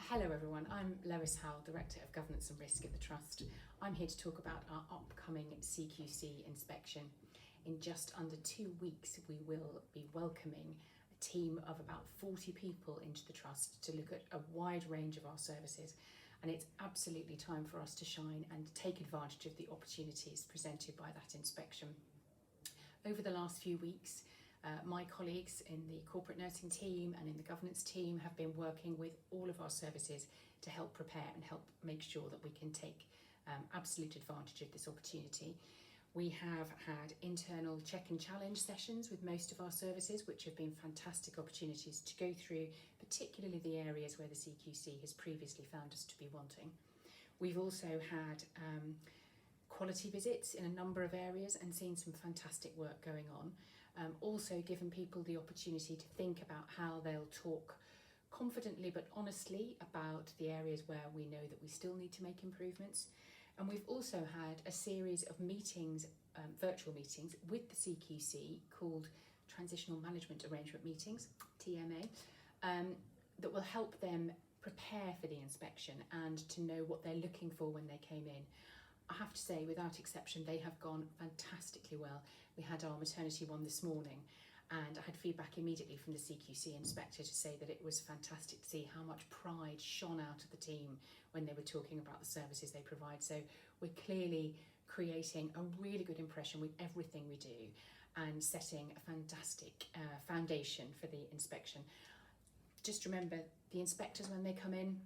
Hello everyone, I'm Lois Howell, Director of Governance and Risk at the Trust. I'm here to talk about our upcoming CQC inspection. In just under 2 weeks we will be welcoming a team of about 40 people into the Trust to look at a wide range of our services, and it's absolutely time for us to shine and take advantage of the opportunities presented by that inspection. Over the last few weeks, my colleagues in the corporate nursing team and in the governance team have been working with all of our services to help prepare and help make sure that we can take absolute advantage of this opportunity. We have had internal check and challenge sessions with most of our services, which have been fantastic opportunities to go through, particularly the areas where the CQC has previously found us to be wanting. We've also had quality visits in a number of areas and seen some fantastic work going on. Also given people the opportunity to think about how they'll talk confidently but honestly about the areas where we know that we still need to make improvements. And we've also had a series of meetings, virtual meetings with the CQC called Transitional Management Arrangement Meetings, TMA, that will help them prepare for the inspection and to know what they're looking for when they came in. I have to say, without exception, they have gone fantastically well. We had our maternity one this morning, and I had feedback immediately from the CQC inspector to say that it was fantastic to see how much pride shone out of the team when they were talking about the services they provide. So we're clearly creating a really good impression with everything we do and setting a fantastic foundation for the inspection. Just remember, the inspectors, when they come in,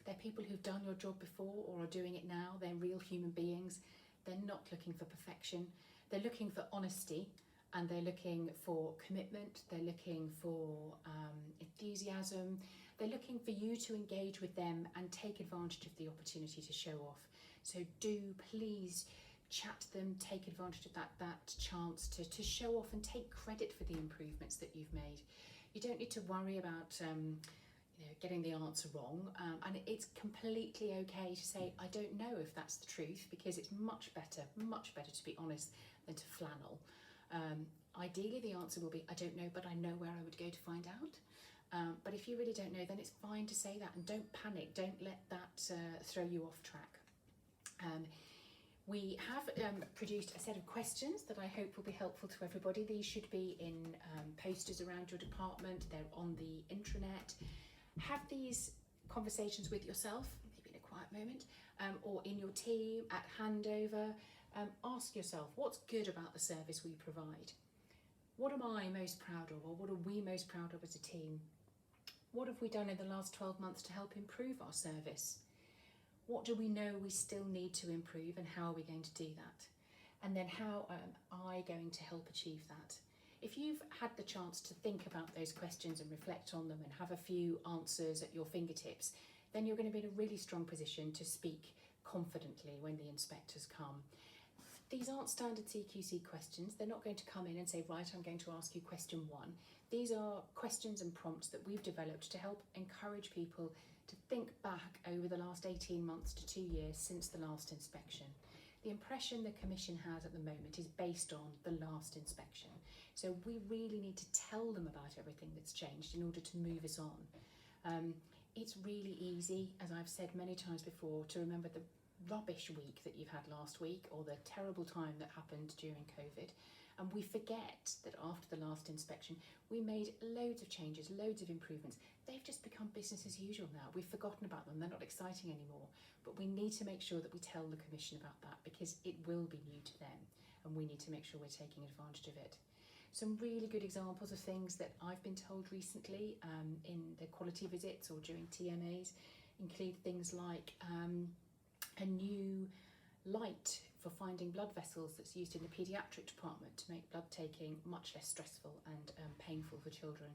they're people who've done your job before or are doing it now. They're real human beings. They're not looking for perfection. They're looking for honesty, and they're looking for commitment. They're looking for enthusiasm. They're looking for you to engage with them and take advantage of the opportunity to show off. So do please chat to them, take advantage of that chance to show off and take credit for the improvements that you've made. You don't need to worry about getting the answer wrong, and it's completely okay to say, I don't know if that's the truth, because it's much better to be honest than to flannel. Ideally the answer will be, I don't know, but I know where I would go to find out. But if you really don't know, then it's fine to say that, and don't panic, don't let that throw you off track. We have produced a set of questions that I hope will be helpful to everybody. These should be in posters around your department, they're on the intranet. Have these conversations with yourself, maybe in a quiet moment, or in your team, at handover. Ask yourself, what's good about the service we provide? What am I most proud of, or what are we most proud of as a team? What have we done in the last 12 months to help improve our service? What do we know we still need to improve, and how are we going to do that? And then how am I going to help achieve that? If you've had the chance to think about those questions and reflect on them and have a few answers at your fingertips, then you're going to be in a really strong position to speak confidently when the inspectors come. These aren't standard CQC questions. They're not going to come in and say, right, I'm going to ask you question 1. These are questions and prompts that we've developed to help encourage people to think back over the last 18 months to 2 years since the last inspection. The impression the Commission has at the moment is based on the last inspection. So we really need to tell them about everything that's changed in order to move us on. It's really easy, as I've said many times before, to remember the rubbish week that you've had last week, or the terrible time that happened during COVID. And we forget that after the last inspection, we made loads of changes, loads of improvements. They've just become business as usual now. We've forgotten about them. They're not exciting anymore. But we need to make sure that we tell the Commission about that, because it will be new to them, and we need to make sure we're taking advantage of it. Some really good examples of things that I've been told recently in the quality visits or during TMAs include things like a new light for finding blood vessels that's used in the paediatric department to make blood taking much less stressful and painful for children.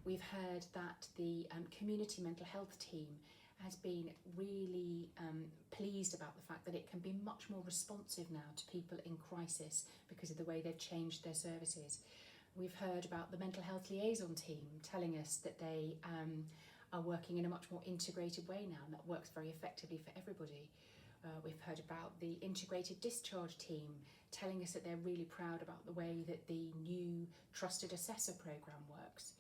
We've heard that the community mental health team has been really pleased about the fact that it can be much more responsive now to people in crisis because of the way they've changed their services. We've heard about the mental health liaison team telling us that they are working in a much more integrated way now, and that works very effectively for everybody. We've heard about the integrated discharge team telling us that they're really proud about the way that the new trusted assessor programme works.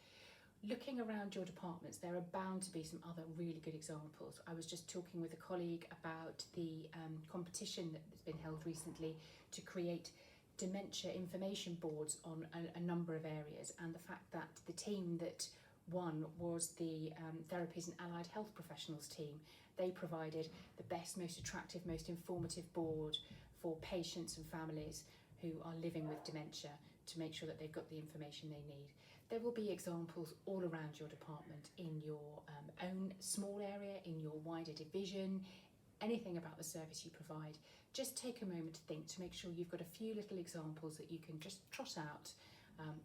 looking around your departments, there are bound to be some other really good examples. I was just talking with a colleague about the competition that's been held recently to create dementia information boards on a number of areas, and the fact that the team that won was the Therapies and Allied Health Professionals team. They provided the best, most attractive, most informative board for patients and families who are living with dementia to make sure that they've got the information they need. There will be examples all around your department, in your own small area, in your wider division, anything about the service you provide. Just take a moment to think, to make sure you've got a few little examples that you can just trot out.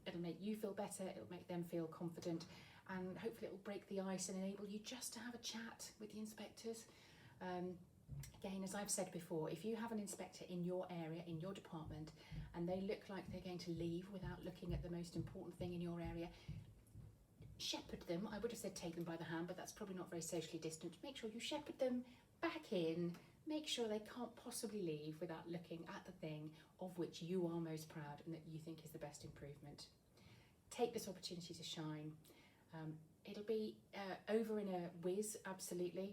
It'll make you feel better, it'll make them feel confident, and hopefully it will break the ice and enable you just to have a chat with the inspectors. Again, as I've said before, if you have an inspector in your area, in your department, and they look like they're going to leave without looking at the most important thing in your area, shepherd them. I would have said take them by the hand, but that's probably not very socially distant. Make sure you shepherd them back in. Make sure they can't possibly leave without looking at the thing of which you are most proud and that you think is the best improvement. Take this opportunity to shine. It'll be over in a whiz, absolutely.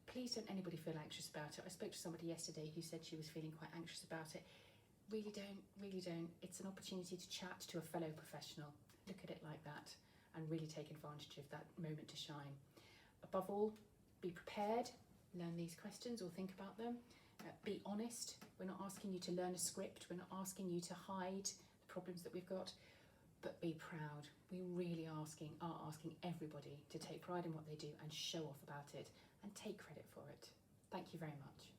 Please don't anybody feel anxious about it. I spoke to somebody yesterday who said she was feeling quite anxious about it. Really don't. It's an opportunity to chat to a fellow professional. Look at it like that and really take advantage of that moment to shine. Above all, be prepared. Learn these questions or think about them. Be honest. We're not asking you to learn a script. We're not asking you to hide the problems that we've got, but be proud. We really are asking everybody to take pride in what they do and show off about it and take credit for it. Thank you very much.